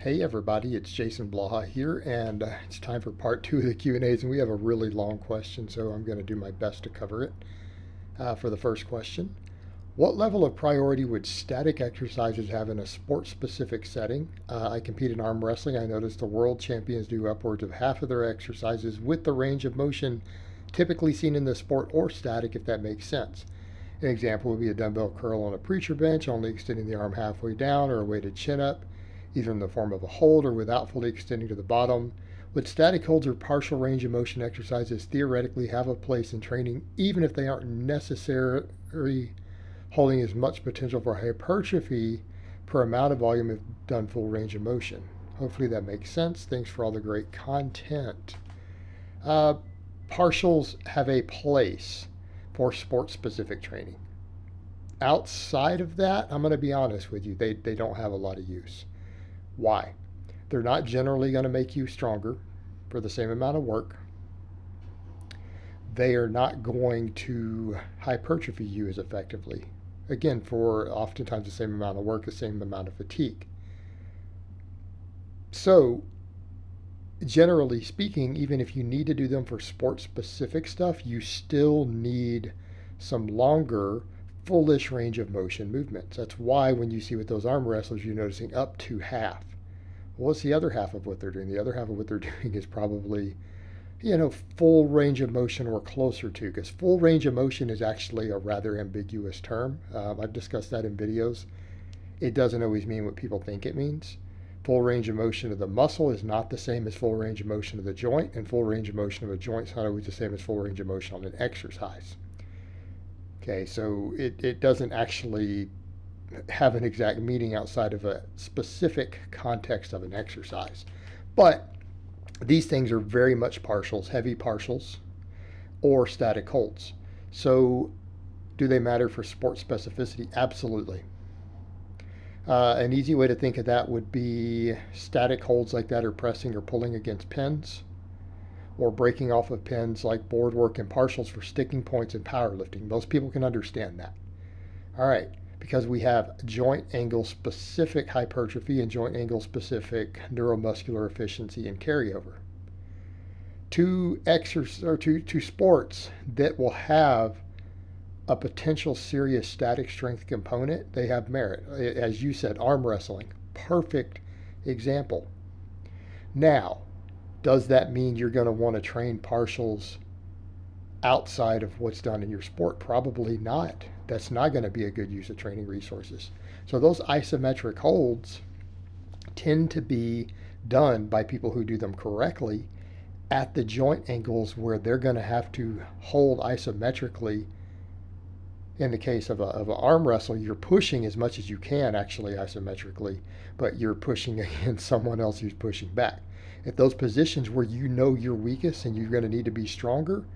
Hey everybody, it's Jason Blaha here, and it's time for part two of the Q&As, and we have a really long question, so I'm going to do my best to cover it. For the first question, what level of priority would static exercises have in a sport-specific setting? I compete in arm wrestling. I noticed the world champions do upwards of half of their exercises with the range of motion typically seen in the sport or static, if that makes sense. An example would be a dumbbell curl on a preacher bench, only extending the arm halfway down, or a weighted chin-up, either in the form of a hold or without fully extending to the bottom. Would static holds or partial range of motion exercises theoretically have a place in training, even if they aren't necessarily holding as much potential for hypertrophy per amount of volume if done full range of motion? Hopefully that makes sense. Thanks for all the great content. Uh, Partials have a place for sport-specific training. Outside of that, I'm going to be honest with you, they don't have a lot of use. Why? They're not generally going to make you stronger for the same amount of work. They are not going to hypertrophy you as effectively. Again, for oftentimes the same amount of work, the same amount of fatigue. So, generally speaking, even if you need to do them for sport specific stuff, you still need some longer, fullish range of motion movements. That's why when you see with those arm wrestlers, you're noticing up to half. Well, what's the other half of what they're doing? The other half of what they're doing is probably, full range of motion or closer to, because full range of motion is actually a rather ambiguous term. I've discussed that in videos. It doesn't always mean what people think it means. Full range of motion of the muscle is not the same as full range of motion of the joint, and full range of motion of a joint is not always the same as full range of motion on an exercise. Okay, so it doesn't actually have an exact meaning outside of a specific context of an exercise. But these things are very much partials, heavy partials, or static holds. So do they matter for sport specificity? Absolutely. An easy way to think of that would be static holds like that are pressing or pulling against pins, or breaking off of pins like board work and partials for sticking points in powerlifting. Most people can understand that. All right, because we have joint angle specific hypertrophy and joint angle specific neuromuscular efficiency and carryover. Two sports that will have a potential serious static strength component, they have merit. As you said, arm wrestling, perfect example. Now, does that mean you're going to want to train partials outside of what's done in your sport? Probably not. That's not going to be a good use of training resources. So those isometric holds tend to be done by people who do them correctly at the joint angles where they're going to have to hold isometrically. In the case of an arm wrestle, you're pushing as much as you can actually isometrically, but you're pushing against someone else who's pushing back. If those positions where you know you're weakest and you're going to need to be stronger,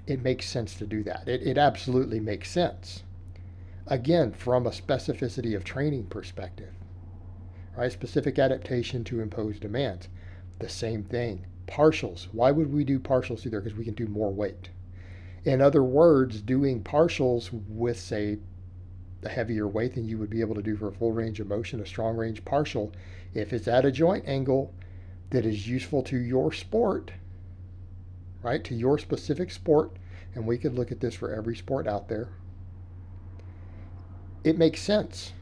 it makes sense to do that. It absolutely makes sense. Again, from a specificity of training perspective, right? Specific adaptation to imposed demands. The same thing. Partials. Why would we do partials either? Because we can do more weight. In other words, doing partials with, say, a heavier weight than you would be able to do for a full range of motion, a strong range partial, if it's at a joint angle that is useful to your sport, right, to your specific sport, and we could look at this for every sport out there, it makes sense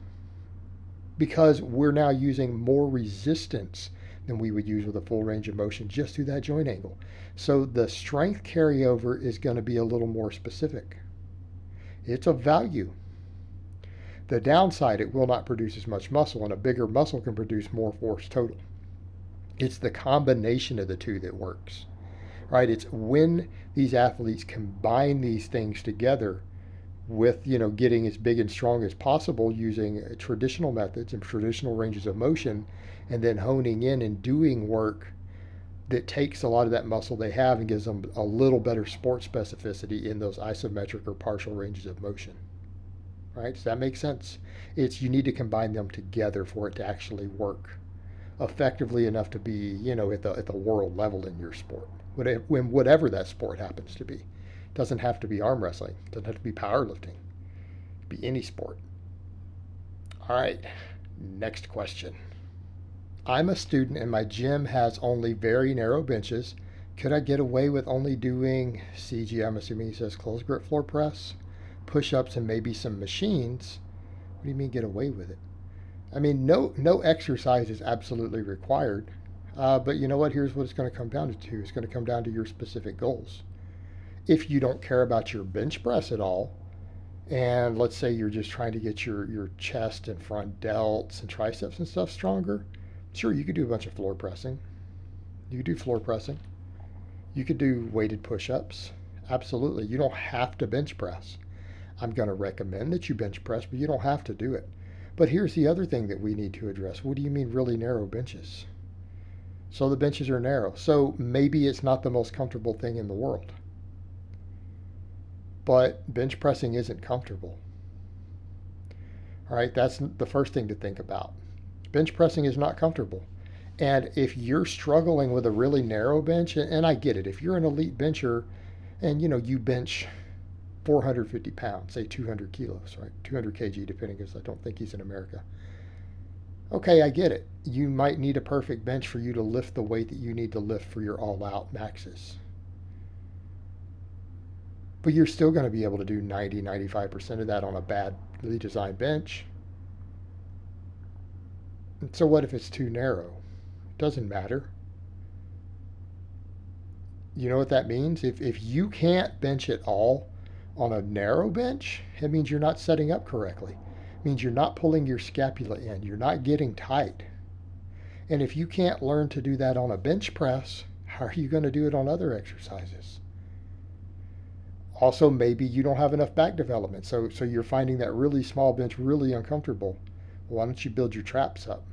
because we're now using more resistance than we would use with a full range of motion just through that joint angle. So the strength carryover is going to be a little more specific. It's a value. The downside, it will not produce as much muscle, and a bigger muscle can produce more force total. It's the combination of the two that works, right? It's when these athletes combine these things together with, getting as big and strong as possible using traditional methods and traditional ranges of motion, and then honing in and doing work that takes a lot of that muscle they have and gives them a little better sport specificity in those isometric or partial ranges of motion. Right? Does that make sense? You need to combine them together for it to actually work effectively enough to be, at the world level in your sport, whatever that sport happens to be. It doesn't have to be arm wrestling. It doesn't have to be powerlifting. It could be any sport. All right, next question. I'm a student and my gym has only very narrow benches. Could I get away with only doing CG, I'm assuming he says closed grip floor press, push ups, and maybe some machines? What do you mean get away with it? I mean, no exercise is absolutely required. But you know what? Here's what it's going to come down to. It's going to come down to your specific goals. If you don't care about your bench press at all, and let's say you're just trying to get your chest and front delts and triceps and stuff stronger, sure, you could do a bunch of floor pressing. You could do floor pressing. You could do weighted push-ups. Absolutely. You don't have to bench press. I'm going to recommend that you bench press, but you don't have to do it. But here's the other thing that we need to address. What do you mean really narrow benches? So the benches are narrow. So maybe it's not the most comfortable thing in the world. But bench pressing isn't comfortable. All right, that's the first thing to think about. Bench pressing is not comfortable. And if you're struggling with a really narrow bench, and I get it, if you're an elite bencher and you bench 450 pounds, say 200 kilos, right? 200 kg, depending, because I don't think he's in America. Okay, I get it. You might need a perfect bench for you to lift the weight that you need to lift for your all-out maxes. But you're still going to be able to do 90, 95% of that on a badly designed bench. And so what if it's too narrow? Doesn't matter. You know what that means? If you can't bench at all on a narrow bench, it means you're not setting up correctly. It means you're not pulling your scapula in. You're not getting tight. And if you can't learn to do that on a bench press, how are you going to do it on other exercises? Also, maybe you don't have enough back development. So you're finding that really small bench really uncomfortable. Why don't you build your traps up?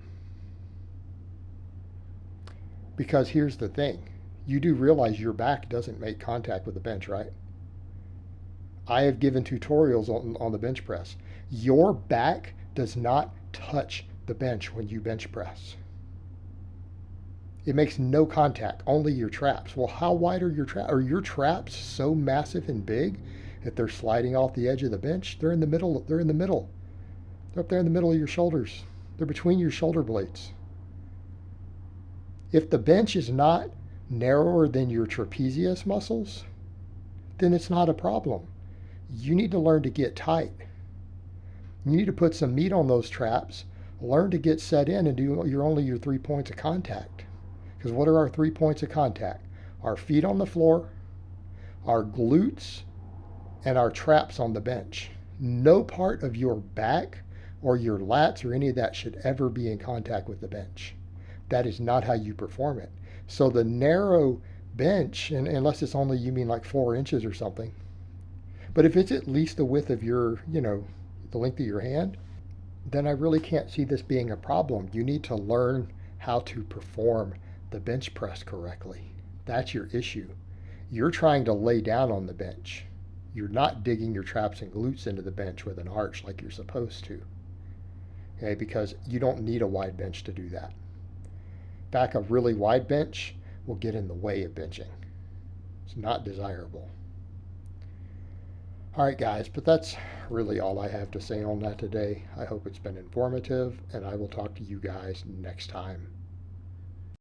Because here's the thing. You do realize your back doesn't make contact with the bench, right? I have given tutorials on the bench press. Your back does not touch the bench when you bench press. It makes no contact, only your traps. Well, how wide are your traps? Are your traps so massive and big that they're sliding off the edge of the bench? They're in the middle. They're in the middle. They're up there in the middle of your shoulders. They're between your shoulder blades. If the bench is not narrower than your trapezius muscles, then it's not a problem. You need to learn to get tight. You need to put some meat on those traps, learn to get set in and do your 3 points of contact. Because what are our 3 points of contact? Our feet on the floor, our glutes, and our traps on the bench. No part of your back or your lats or any of that should ever be in contact with the bench. That is not how you perform it. So the narrow bench, and unless it's only, you mean like 4 inches or something, but if it's at least the width of your, the length of your hand, then I really can't see this being a problem. You need to learn how to perform the bench press correctly. That's your issue. You're trying to lay down on the bench. You're not digging your traps and glutes into the bench with an arch like you're supposed to. Okay, because you don't need a wide bench to do that. In fact, a really wide bench will get in the way of benching. It's not desirable. All right, guys, but that's really all I have to say on that today. I hope it's been informative, and I will talk to you guys next time.